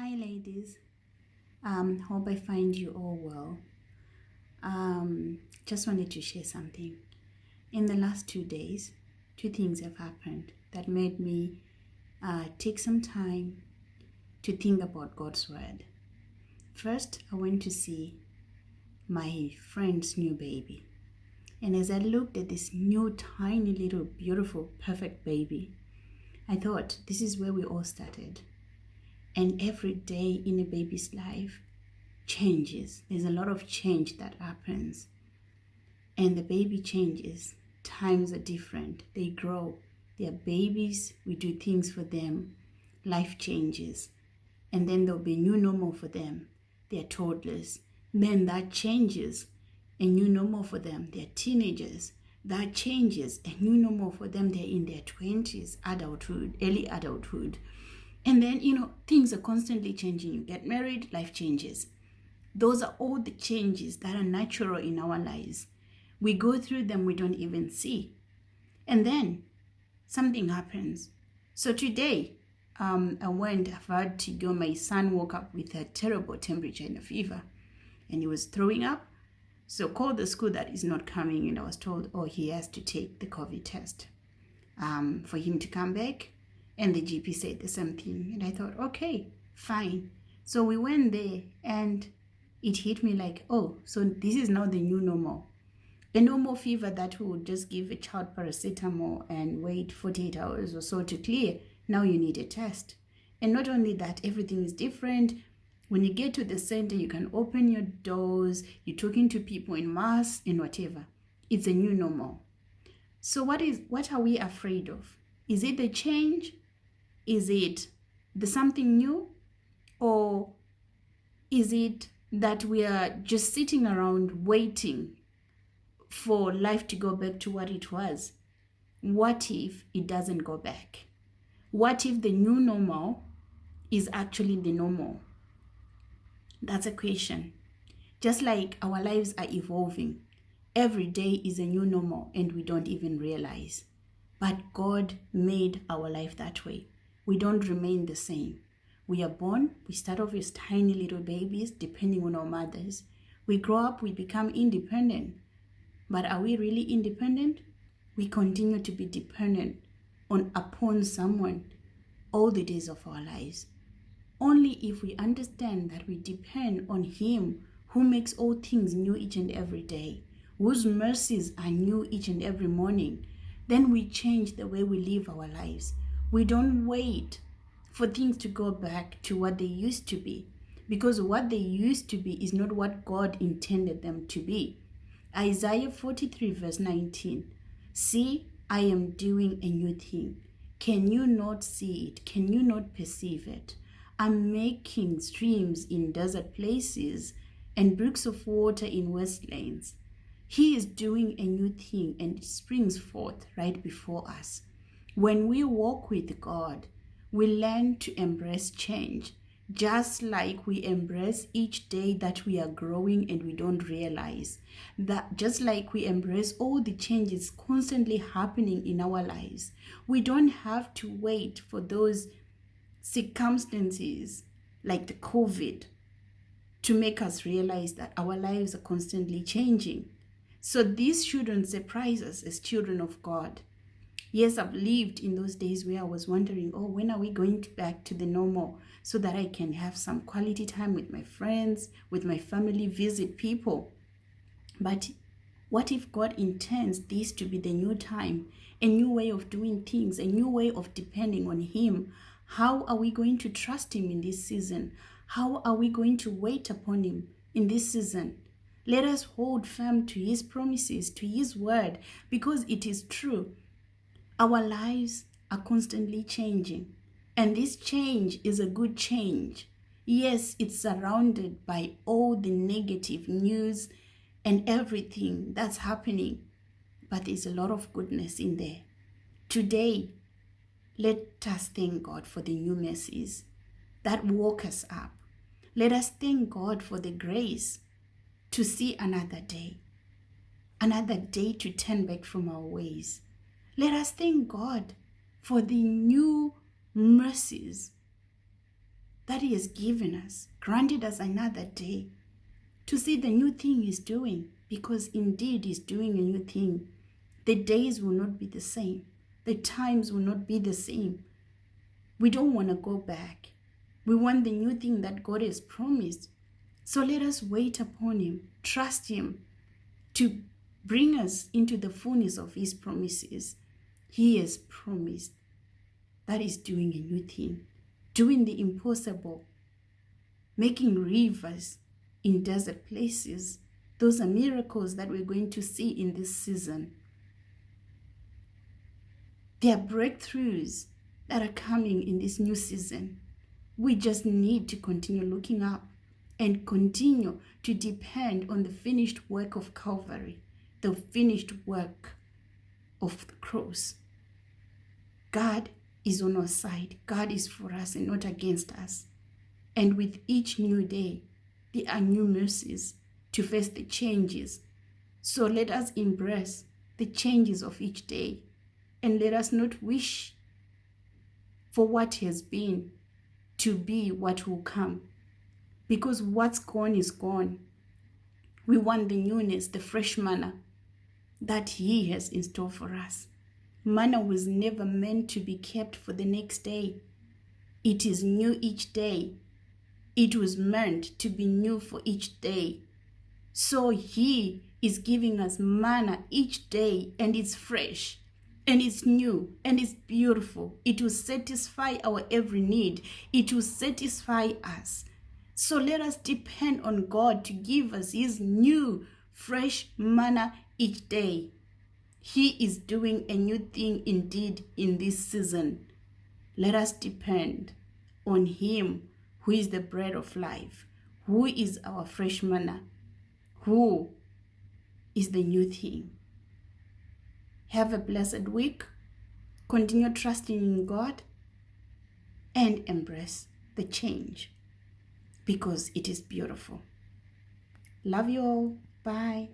Hi, ladies. Hope I find you all well. Just wanted to share something. In the last 2 days, two things have happened that made me take some time to think about God's word. First, I went to see my friend's new baby. And as I looked at this new, tiny, little, beautiful, perfect baby, I thought this is where we all started. And every day in a baby's life changes. There's a lot of change that happens. And the baby changes. Times are different. They grow. They are babies. We do things for them. Life changes. And then there'll be a new normal for them. They're toddlers. Then that changes. A new normal for them. They're teenagers. That changes. A new normal for them. They're in their 20s, adulthood, early adulthood. And then, things are constantly changing. You get married, life changes. Those are all the changes that are natural in our lives. We go through them, we don't even see. And then something happens. So today, I've had to go. My son woke up with a terrible temperature and a fever, and he was throwing up. So called the school that is not coming, and I was told, he has to take the COVID test for him to come back. And the GP said the same thing. And I thought, okay, fine. So we went there and it hit me like, so this is now the new normal. The normal fever that we would just give a child paracetamol and wait 48 hours or so to clear. Now you need a test. And not only that, everything is different. When you get to the center, you can open your doors. You're talking to people in mass and whatever. It's a new normal. So what are we afraid of? Is it the change? Is it the something new? Or is it that we are just sitting around waiting for life to go back to what it was? What if it doesn't go back? What if the new normal is actually the normal? That's a question. Just like our lives are evolving, every day is a new normal and we don't even realize. But God made our life that way. We don't remain the same. We are born, we start off as tiny little babies, depending on our mothers. We grow up, we become independent. But are we really independent? We continue to be dependent upon someone all the days of our lives. Only if we understand that we depend on Him who makes all things new each and every day, whose mercies are new each and every morning, then we change the way we live our lives. We don't wait for things to go back to what they used to be, because what they used to be is not what God intended them to be. Isaiah 43 verse 19. See, I am doing a new thing. Can you not see it? Can you not perceive it? I'm making streams in desert places and brooks of water in wastelands. He is doing a new thing and it springs forth right before us. When we walk with God, we learn to embrace change, just like we embrace each day that we are growing and we don't realize. That just like we embrace all the changes constantly happening in our lives. We don't have to wait for those circumstances like the COVID to make us realize that our lives are constantly changing. So this shouldn't surprise us as children of God. Yes, I've lived in those days where I was wondering, when are we going back to the normal so that I can have some quality time with my friends, with my family, visit people. But what if God intends this to be the new time, a new way of doing things, a new way of depending on Him? How are we going to trust Him in this season? How are we going to wait upon Him in this season? Let us hold firm to His promises, to His word, because it is true. Our lives are constantly changing, and this change is a good change. Yes, it's surrounded by all the negative news and everything that's happening, but there's a lot of goodness in there. Today, let us thank God for the new mercies that woke us up. Let us thank God for the grace to see another day to turn back from our ways. Let us thank God for the new mercies that He has given us, granted us another day to see the new thing He's doing, because indeed He's doing a new thing. The days will not be the same. The times will not be the same. We don't want to go back. We want the new thing that God has promised. So let us wait upon Him, trust Him to bring us into the fullness of His promises. He has promised that He's doing a new thing, doing the impossible, making rivers in desert places. Those are miracles that we're going to see in this season. There are breakthroughs that are coming in this new season. We just need to continue looking up and continue to depend on the finished work of Calvary, the finished work of the cross. God is on our side. God is for us and not against us. And with each new day, there are new mercies to face the changes. So let us embrace the changes of each day, and let us not wish for what has been to be what will come, because what's gone is gone. We want the newness, the fresh manna that He has in store for us. Manna was never meant to be kept for the next day. It is new each day. It was meant to be new for each day. So He is giving us manna each day, and it's fresh, and it's new, and it's beautiful. It will satisfy our every need. It will satisfy us. So let us depend on God to give us His new, fresh manna each day. He is doing a new thing indeed in this season. Let us depend on Him, who is the bread of life, who is our fresh manna, who is the new thing. Have a blessed week. Continue trusting in God and embrace the change, because it is beautiful. Love you all. Bye.